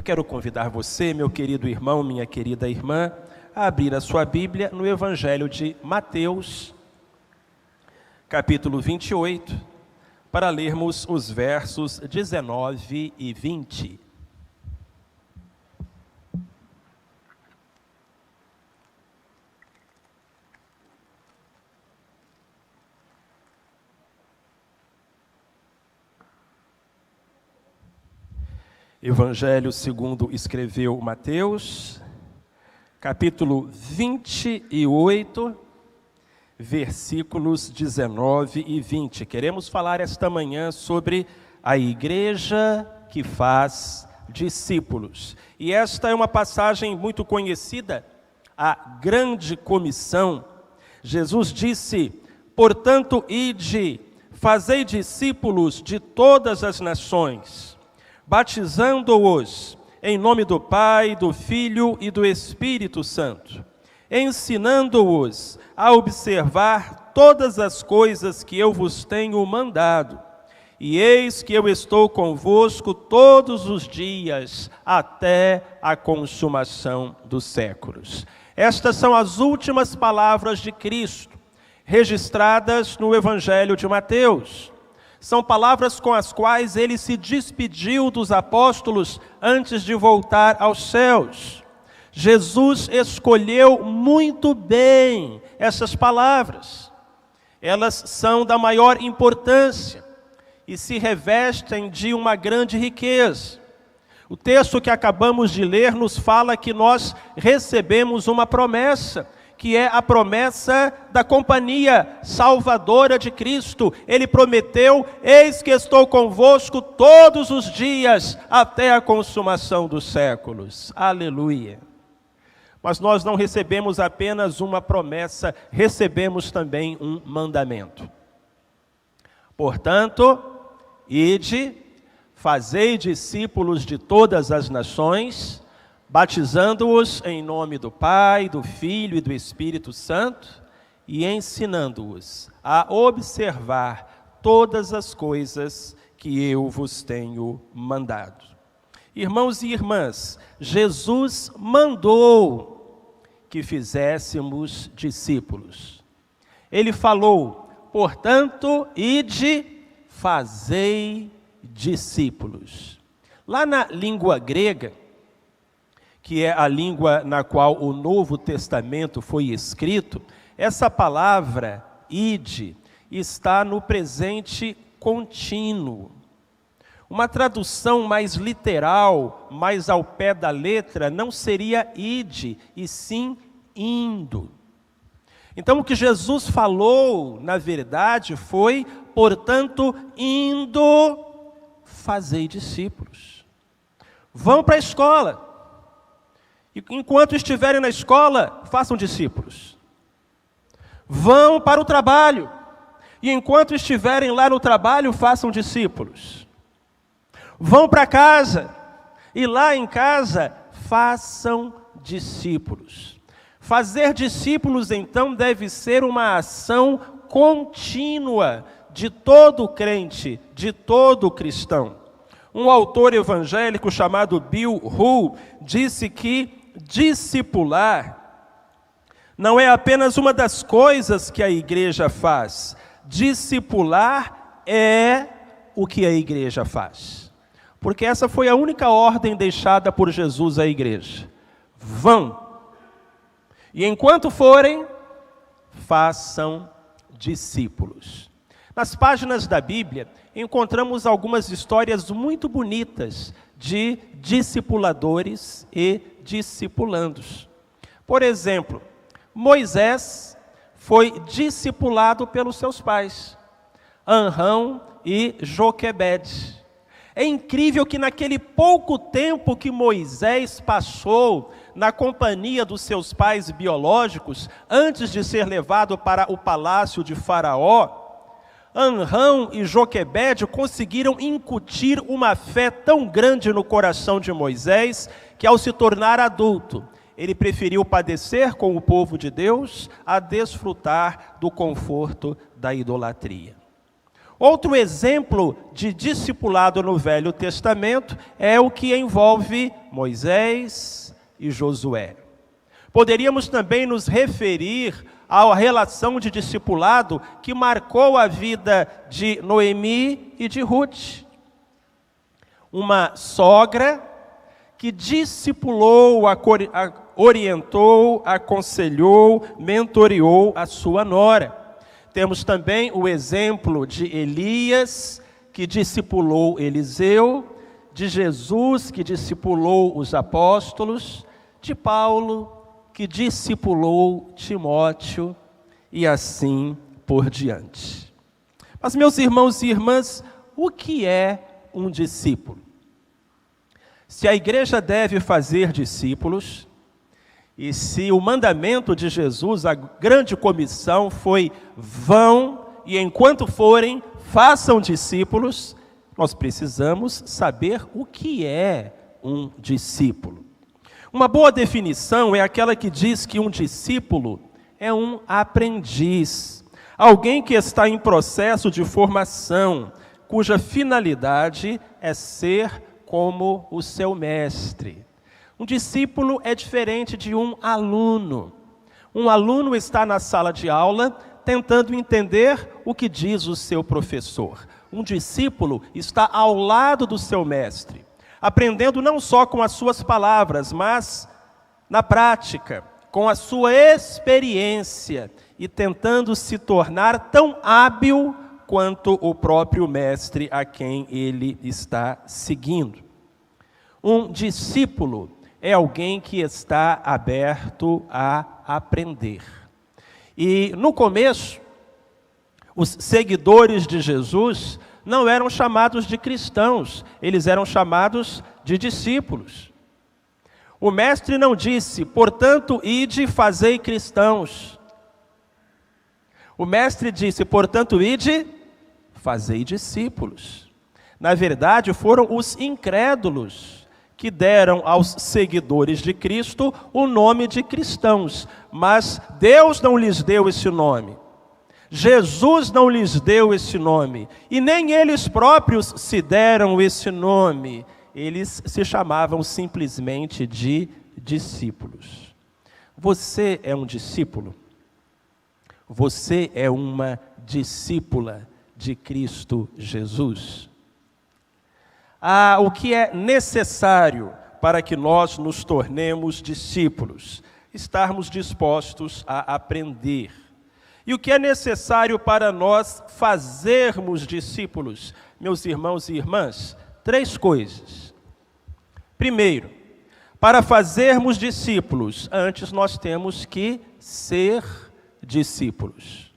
quero convidar você, meu querido irmão, minha querida irmã, a abrir a sua Bíblia no Evangelho de Mateus, capítulo 28, para lermos os versos 19 e 20. Evangelho segundo escreveu Mateus, capítulo 28, versículos 19 e 20. Queremos falar esta manhã sobre a igreja que faz discípulos. E esta é uma passagem muito conhecida, a grande comissão. Jesus disse: portanto, ide, fazei discípulos de todas as nações, batizando-os em nome do Pai, do Filho e do Espírito Santo, ensinando-os a observar todas as coisas que eu vos tenho mandado. E eis que eu estou convosco todos os dias, até a consumação dos séculos. Estas são as últimas palavras de Cristo, registradas no Evangelho de Mateus. São palavras com as quais ele se despediu dos apóstolos antes de voltar aos céus. Jesus escolheu muito bem essas palavras. Elas são da maior importância e se revestem de uma grande riqueza. O texto que acabamos de ler nos fala que nós recebemos uma promessa, que é a promessa da companhia salvadora de Cristo. Ele prometeu: eis que estou convosco todos os dias, até a consumação dos séculos. Aleluia! Mas nós não recebemos apenas uma promessa, recebemos também um mandamento. Portanto, ide, fazei discípulos de todas as nações, batizando-os em nome do Pai, do Filho e do Espírito Santo, e ensinando-os a observar todas as coisas que eu vos tenho mandado. Irmãos e irmãs, Jesus mandou que fizéssemos discípulos. Ele falou: portanto, ide, fazei discípulos. Lá na língua grega, que é a língua na qual o Novo Testamento foi escrito, essa palavra, ide, está no presente contínuo. Uma tradução mais literal, mais ao pé da letra, não seria ide, e sim indo. Então o que Jesus falou, na verdade, foi: portanto, indo, fazei discípulos. Vão para a escola. E enquanto estiverem na escola, façam discípulos. Vão para o trabalho. E enquanto estiverem lá no trabalho, façam discípulos. Vão para casa. E lá em casa, façam discípulos. Fazer discípulos, então, deve ser uma ação contínua de todo crente, de todo cristão. Um autor evangélico chamado Bill Hull disse que discipular não é apenas uma das coisas que a igreja faz. Discipular é o que a igreja faz. Porque essa foi a única ordem deixada por Jesus à igreja. Vão. E enquanto forem, façam discípulos. Nas páginas da Bíblia, encontramos algumas histórias muito bonitas de discipuladores e discipulandos. Por exemplo, Moisés foi discipulado pelos seus pais, Amrão e Joquebede. É incrível que naquele pouco tempo que Moisés passou na companhia dos seus pais biológicos, antes de ser levado para o palácio de Faraó, Amrão e Joquebede conseguiram incutir uma fé tão grande no coração de Moisés, que ao se tornar adulto, ele preferiu padecer com o povo de Deus a desfrutar do conforto da idolatria. Outro exemplo de discipulado no Velho Testamento é o que envolve Moisés e Josué. Poderíamos também nos referir à relação de discipulado que marcou a vida de Noemi e de Ruth. Uma sogra que discipulou, orientou, aconselhou, mentoreou a sua nora. Temos também o exemplo de Elias, que discipulou Eliseu, de Jesus, que discipulou os apóstolos, de Paulo, que discipulou Timóteo, e assim por diante. Mas, meus irmãos e irmãs, o que é um discípulo? Se a igreja deve fazer discípulos, e se o mandamento de Jesus, a grande comissão foi: vão e enquanto forem, façam discípulos, nós precisamos saber o que é um discípulo. Uma boa definição é aquela que diz que um discípulo é um aprendiz, alguém que está em processo de formação, cuja finalidade é ser como o seu mestre. Um discípulo é diferente de um aluno. Um aluno está na sala de aula tentando entender o que diz o seu professor. Um discípulo está ao lado do seu mestre, aprendendo não só com as suas palavras, mas na prática, com a sua experiência e tentando se tornar tão hábil quanto o próprio mestre a quem ele está seguindo. Um discípulo é alguém que está aberto a aprender. E no começo, os seguidores de Jesus não eram chamados de cristãos, eles eram chamados de discípulos. O mestre não disse: portanto, ide e fazei cristãos. O mestre disse: portanto, ide, fazei discípulos. Na verdade, foram os incrédulos que deram aos seguidores de Cristo o nome de cristãos, mas Deus não lhes deu esse nome. Jesus não lhes deu esse nome, e nem eles próprios se deram esse nome. Eles se chamavam simplesmente de discípulos. Você é um discípulo? Você é uma discípula de Cristo Jesus? O que é necessário para que nós nos tornemos discípulos? Estarmos dispostos a aprender. E o que é necessário para nós fazermos discípulos? Meus irmãos e irmãs, 3 coisas. Primeiro, para fazermos discípulos, antes nós temos que ser discípulos.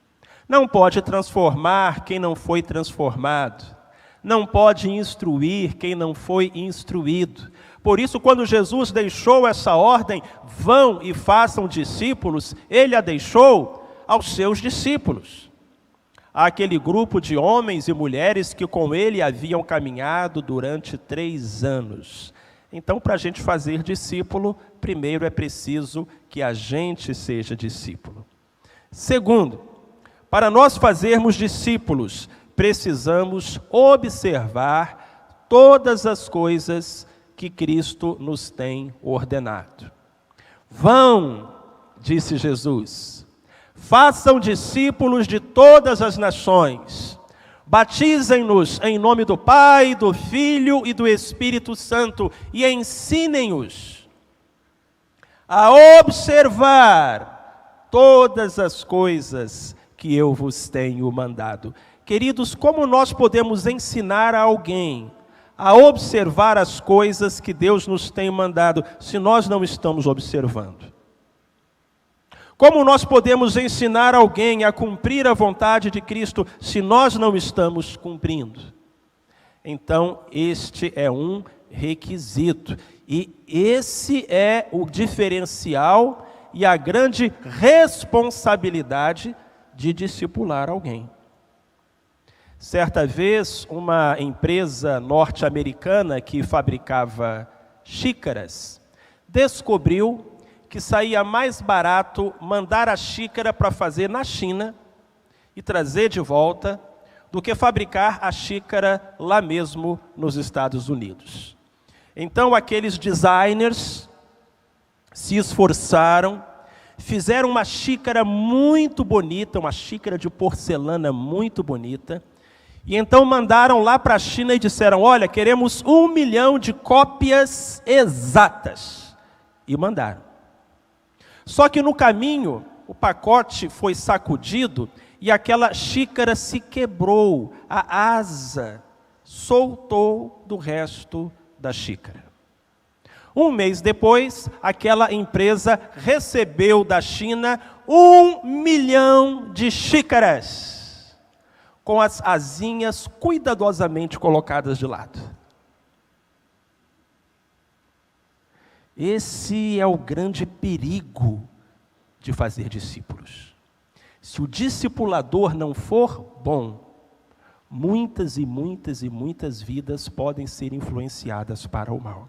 Não pode transformar quem não foi transformado. Não pode instruir quem não foi instruído. Por isso, quando Jesus deixou essa ordem, vão e façam discípulos, ele a deixou aos seus discípulos. Aquele grupo de homens e mulheres que com ele haviam caminhado durante 3 anos. Então, para a gente fazer discípulo, primeiro é preciso que a gente seja discípulo. Segundo, para nós fazermos discípulos, precisamos observar todas as coisas que Cristo nos tem ordenado. Vão, disse Jesus, façam discípulos de todas as nações, batizem-nos em nome do Pai, do Filho e do Espírito Santo e ensinem-os a observar todas as coisas que eu vos tenho mandado. Queridos, como nós podemos ensinar a alguém a observar as coisas que Deus nos tem mandado, se nós não estamos observando? Como nós podemos ensinar alguém a cumprir a vontade de Cristo, se nós não estamos cumprindo? Então, este é um requisito, e esse é o diferencial e a grande responsabilidade de discipular alguém. Certa vez, uma empresa norte-americana que fabricava xícaras descobriu que saía mais barato mandar a xícara para fazer na China e trazer de volta do que fabricar a xícara lá mesmo nos Estados Unidos. Então, aqueles designers se esforçaram, fizeram uma xícara muito bonita, uma xícara de porcelana muito bonita, e então mandaram lá para a China e disseram: olha, queremos 1 milhão de cópias exatas. E mandaram. Só que no caminho, o pacote foi sacudido e aquela xícara se quebrou, a asa soltou do resto da xícara. 1 mês depois, aquela empresa recebeu da China 1 milhão de xícaras, com as asinhas cuidadosamente colocadas de lado. Esse é o grande perigo de fazer discípulos. Se o discipulador não for bom, muitas e muitas e muitas vidas podem ser influenciadas para o mal.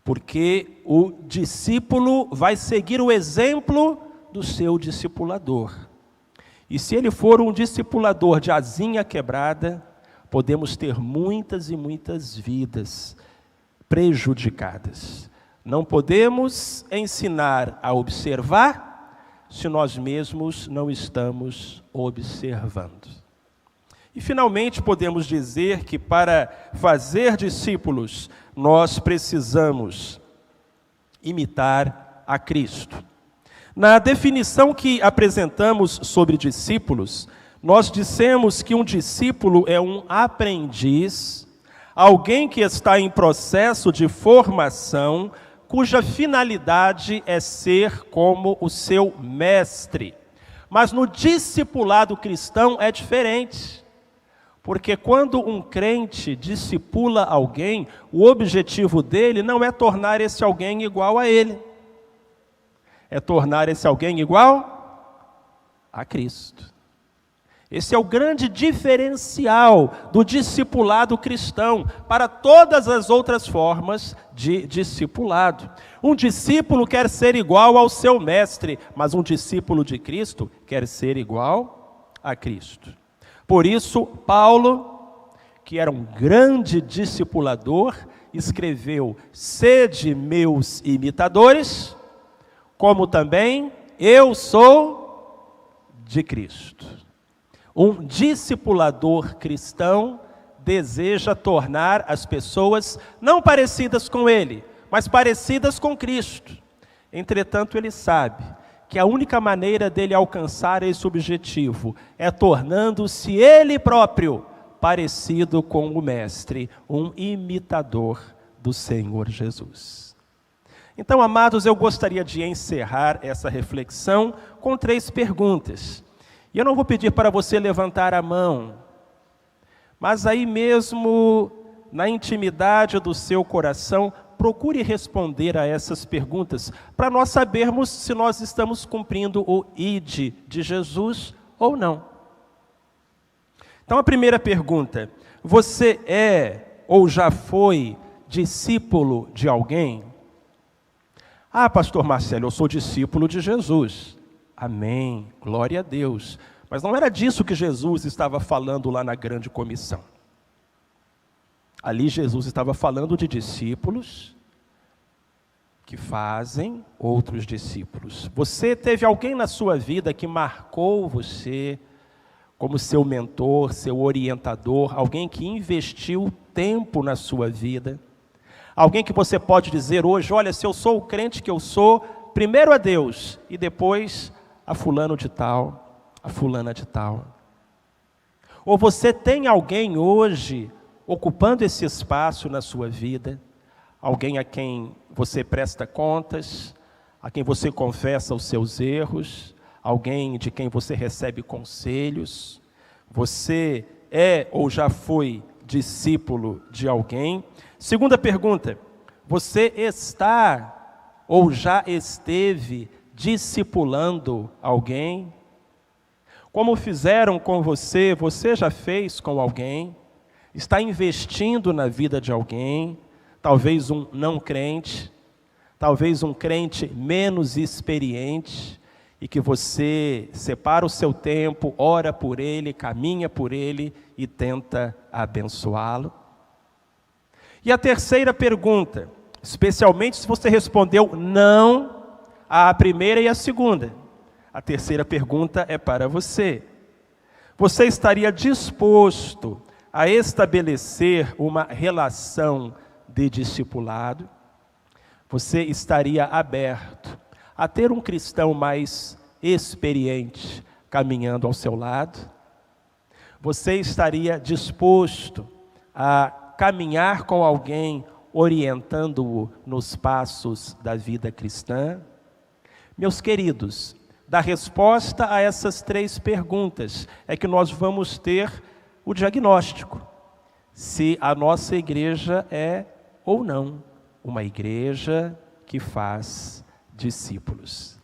Porque o discípulo vai seguir o exemplo do seu discipulador. E se ele for um discipulador de asinha quebrada, podemos ter muitas e muitas vidas prejudicadas. Não podemos ensinar a observar se nós mesmos não estamos observando. E finalmente podemos dizer que para fazer discípulos, nós precisamos imitar a Cristo. Na definição que apresentamos sobre discípulos, nós dissemos que um discípulo é um aprendiz, alguém que está em processo de formação, cuja finalidade é ser como o seu mestre. Mas no discipulado cristão é diferente. Porque quando um crente discipula alguém, o objetivo dele não é tornar esse alguém igual a ele. É tornar esse alguém igual a Cristo. Esse é o grande diferencial do discipulado cristão para todas as outras formas de discipulado. Um discípulo quer ser igual ao seu mestre, mas um discípulo de Cristo quer ser igual a Cristo. Por isso, Paulo, que era um grande discipulador, escreveu: sede meus imitadores, como também eu sou de Cristo. Um discipulador cristão deseja tornar as pessoas não parecidas com ele, mas parecidas com Cristo. Entretanto, ele sabe que a única maneira dele alcançar esse objetivo é tornando-se ele próprio parecido com o Mestre, um imitador do Senhor Jesus. Então, amados, eu gostaria de encerrar essa reflexão com 3 perguntas. E eu não vou pedir para você levantar a mão, mas aí mesmo, na intimidade do seu coração, procure responder a essas perguntas, para nós sabermos se nós estamos cumprindo o ID de Jesus ou não. Então, a primeira pergunta: você é ou já foi discípulo de alguém? Ah, pastor Marcelo, eu sou discípulo de Jesus. Amém, glória a Deus. Mas não era disso que Jesus estava falando lá na grande comissão. Ali Jesus estava falando de discípulos que fazem outros discípulos. Você teve alguém na sua vida que marcou você como seu mentor, seu orientador, alguém que investiu tempo na sua vida, alguém que você pode dizer hoje: olha, se eu sou o crente que eu sou, primeiro a Deus e depois a fulano de tal, a fulana de tal. Ou você tem alguém hoje ocupando esse espaço na sua vida, alguém a quem você presta contas, a quem você confessa os seus erros, alguém de quem você recebe conselhos. Você é ou já foi discípulo de alguém? Segunda pergunta: você está ou já esteve discipulando alguém? Como fizeram com você, você já fez com alguém? Está investindo na vida de alguém? Talvez um não crente, talvez um crente menos experiente. e que você separa o seu tempo, ora por ele, caminha por ele e tenta abençoá-lo? E a terceira pergunta, especialmente se você respondeu não à primeira e à segunda, a terceira pergunta é para você. Você estaria disposto a estabelecer uma relação de discipulado? Você estaria aberto a ter um cristão mais experiente caminhando ao seu lado? Você estaria disposto a caminhar com alguém orientando-o nos passos da vida cristã? Meus queridos, da resposta a essas três perguntas é que nós vamos ter o diagnóstico, se a nossa igreja é ou não uma igreja que faz discípulos.